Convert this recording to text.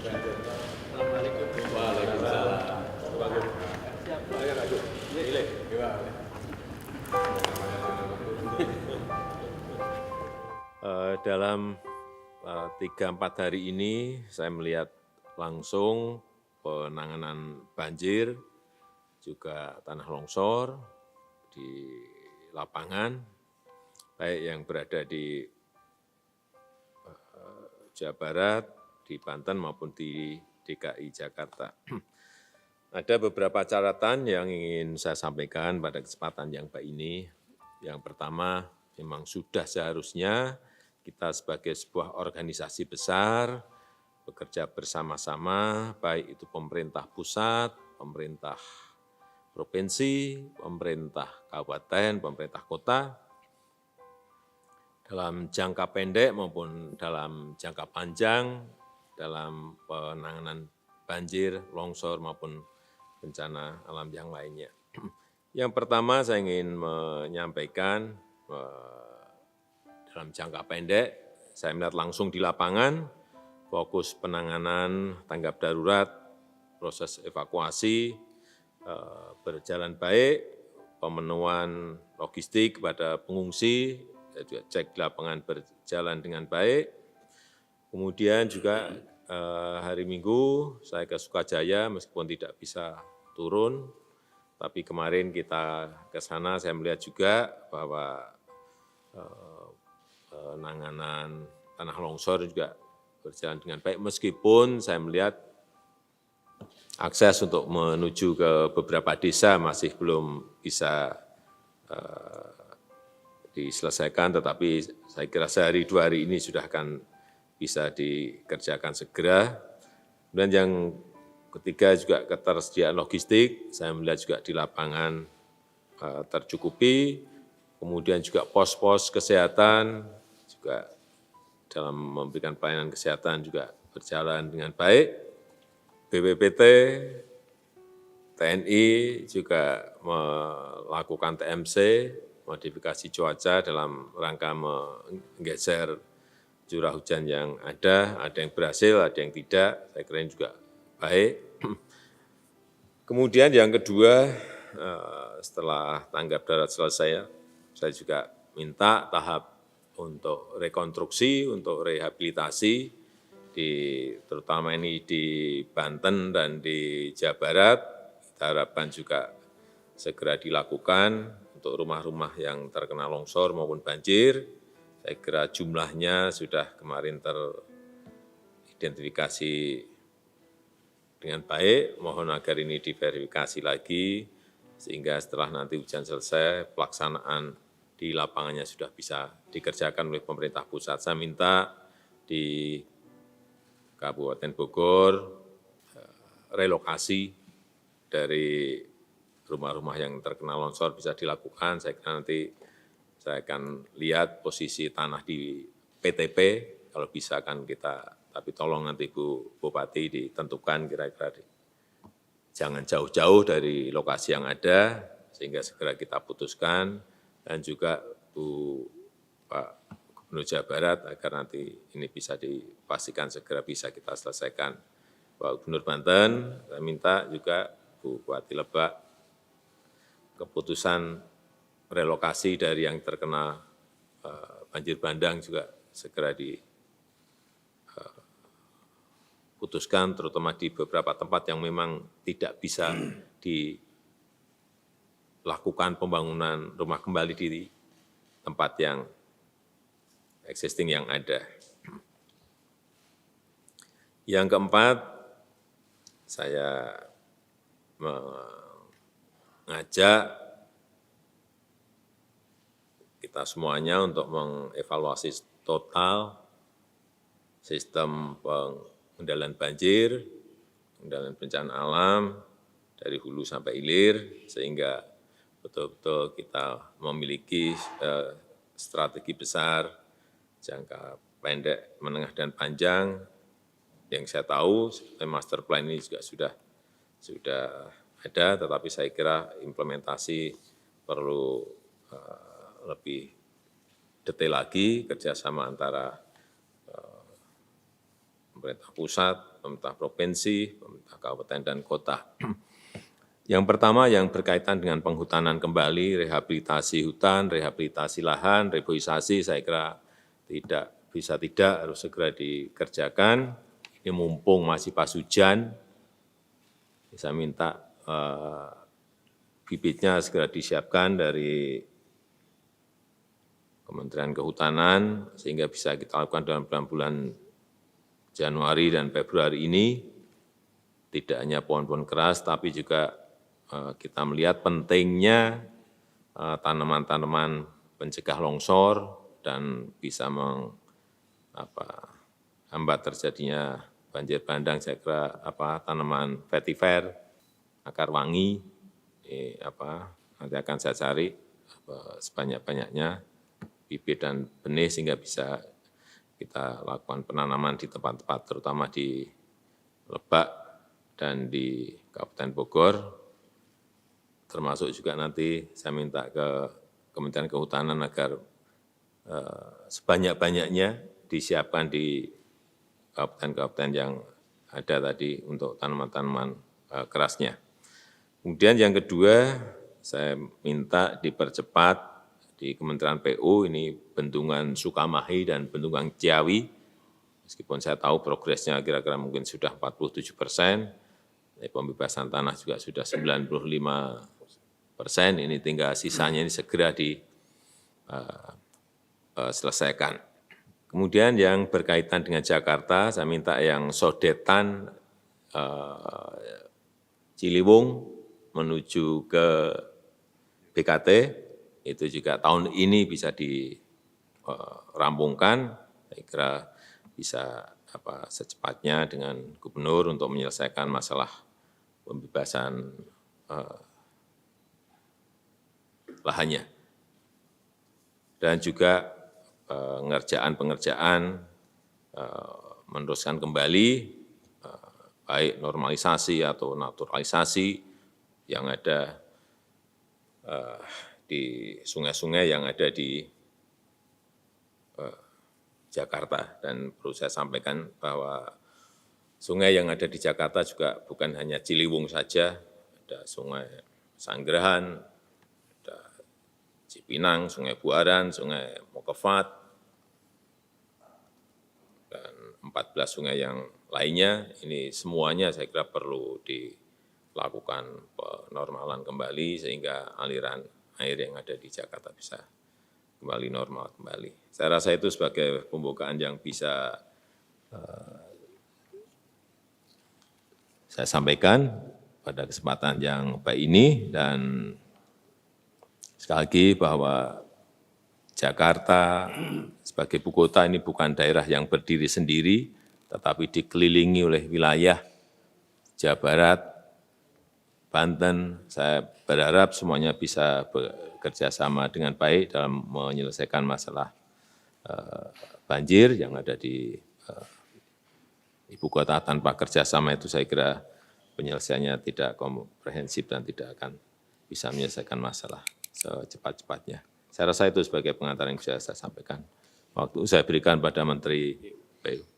Waalaikumsalam. Dalam 3-4 hari ini saya melihat langsung penanganan banjir, juga tanah longsor di lapangan, baik yang berada di Jawa Barat, di Banten maupun di DKI Jakarta. Ada beberapa catatan yang ingin saya sampaikan pada kesempatan yang baik ini. Yang pertama, memang sudah seharusnya kita sebagai sebuah organisasi besar bekerja bersama-sama, baik itu pemerintah pusat, pemerintah provinsi, pemerintah kabupaten, pemerintah kota, dalam jangka pendek maupun dalam jangka panjang, dalam penanganan banjir, longsor maupun bencana alam yang lainnya. Yang pertama saya ingin menyampaikan dalam jangka pendek, saya melihat langsung di lapangan, fokus penanganan tanggap darurat, proses evakuasi berjalan baik, pemenuhan logistik kepada pengungsi, saya juga cek di lapangan berjalan dengan baik. Kemudian juga hari Minggu saya ke Sukajaya meskipun tidak bisa turun, tapi kemarin kita ke sana saya melihat juga bahwa penanganan tanah longsor juga berjalan dengan baik, meskipun saya melihat akses untuk menuju ke beberapa desa masih belum bisa diselesaikan, tetapi saya kira sehari 2 hari ini sudah akan bisa dikerjakan segera. Dan yang ketiga juga ketersediaan logistik, saya melihat juga di lapangan tercukupi, kemudian juga pos-pos kesehatan, juga dalam memberikan pelayanan kesehatan juga berjalan dengan baik. BPPT, TNI juga melakukan TMC, modifikasi cuaca dalam rangka menggeser curah hujan yang ada yang berhasil, ada yang tidak, saya kira ini juga baik. Kemudian yang kedua, setelah tanggap darurat selesai, saya juga minta tahap untuk rekonstruksi, untuk rehabilitasi, terutama ini di Banten dan di Jawa Barat, kita harapkan juga segera dilakukan untuk rumah-rumah yang terkena longsor maupun banjir. Saya kira jumlahnya sudah kemarin teridentifikasi dengan baik, mohon agar ini diverifikasi lagi, sehingga setelah nanti hujan selesai, pelaksanaan di lapangannya sudah bisa dikerjakan oleh pemerintah pusat. Saya minta di Kabupaten Bogor, relokasi dari rumah-rumah yang terkena longsor bisa dilakukan. Saya kira nanti saya akan lihat posisi tanah di PTP, kalau bisa kan kita, tapi tolong nanti Bu Bupati ditentukan kira-kira jangan jauh-jauh dari lokasi yang ada, sehingga segera kita putuskan, dan juga Pak Gubernur Jawa Barat agar nanti ini bisa dipastikan segera bisa kita selesaikan. Pak Gubernur Banten, saya minta juga Bu Bupati Lebak, keputusan relokasi dari yang terkena banjir bandang juga segera diputuskan, terutama di beberapa tempat yang memang tidak bisa dilakukan pembangunan rumah kembali di tempat yang existing yang ada. Yang keempat, saya mengajak kita semuanya untuk mengevaluasi total sistem pengendalian banjir, pengendalian bencana alam, dari hulu sampai hilir, sehingga betul-betul kita memiliki strategi besar, jangka pendek, menengah, dan panjang. Yang saya tahu, master plan ini juga sudah ada, tetapi saya kira implementasi perlu lebih detail lagi, kerjasama antara pemerintah pusat, pemerintah provinsi, pemerintah kabupaten dan kota. Yang pertama yang berkaitan dengan penghutanan kembali, rehabilitasi hutan, rehabilitasi lahan, reboisasi, saya kira tidak harus segera dikerjakan. Ini mumpung masih pas hujan, saya minta bibitnya segera disiapkan dari Kementerian Kehutanan, sehingga bisa kita lakukan dalam bulan-bulan Januari dan Februari ini. Tidak hanya pohon-pohon keras, tapi juga kita melihat pentingnya tanaman-tanaman pencegah longsor dan bisa menghambat terjadinya banjir bandang. Saya kira tanaman vetiver, akar wangi, nanti akan saya cari sebanyak-banyaknya bibit dan benih sehingga bisa kita lakukan penanaman di tempat-tempat terutama di Lebak dan di Kabupaten Bogor, termasuk juga nanti saya minta ke Kementerian Kehutanan agar sebanyak-banyaknya disiapkan di kabupaten-kabupaten yang ada tadi untuk tanaman-tanaman kerasnya. Kemudian yang kedua, saya minta dipercepat di Kementerian PU ini Bendungan Sukamahi dan Bendungan Ciawi, meskipun saya tahu progresnya kira-kira mungkin sudah 47%, pembebasan tanah juga sudah 95%, ini tinggal sisanya ini segera diselesaikan. Kemudian yang berkaitan dengan Jakarta, saya minta yang Sodetan, Ciliwung menuju ke BKT, itu juga tahun ini bisa dirampungkan. Saya kira bisa secepatnya dengan gubernur untuk menyelesaikan masalah pembebasan lahannya. Dan juga pengerjaan meneruskan kembali baik normalisasi atau naturalisasi yang ada di sungai-sungai yang ada di Jakarta. Dan perlu saya sampaikan bahwa sungai yang ada di Jakarta juga bukan hanya Ciliwung saja, ada sungai Sanggerahan, ada Cipinang, sungai Buaran, sungai Mokefat, dan 14 sungai yang lainnya. Ini semuanya saya kira perlu dilakukan penormalan kembali sehingga aliran air yang ada di Jakarta bisa kembali normal kembali. Saya rasa itu sebagai pembukaan yang bisa saya sampaikan pada kesempatan yang baik ini, dan sekali lagi bahwa Jakarta sebagai ibu kota ini bukan daerah yang berdiri sendiri, tetapi dikelilingi oleh wilayah Jawa Barat, Banten. Saya berharap semuanya bisa bekerja sama dengan baik dalam menyelesaikan masalah banjir yang ada di ibu kota. Tanpa kerjasama itu saya kira penyelesaiannya tidak komprehensif dan tidak akan bisa menyelesaikan masalah secepat-cepatnya. Saya rasa itu sebagai pengantar yang bisa saya sampaikan. Waktu saya berikan pada Menteri PU.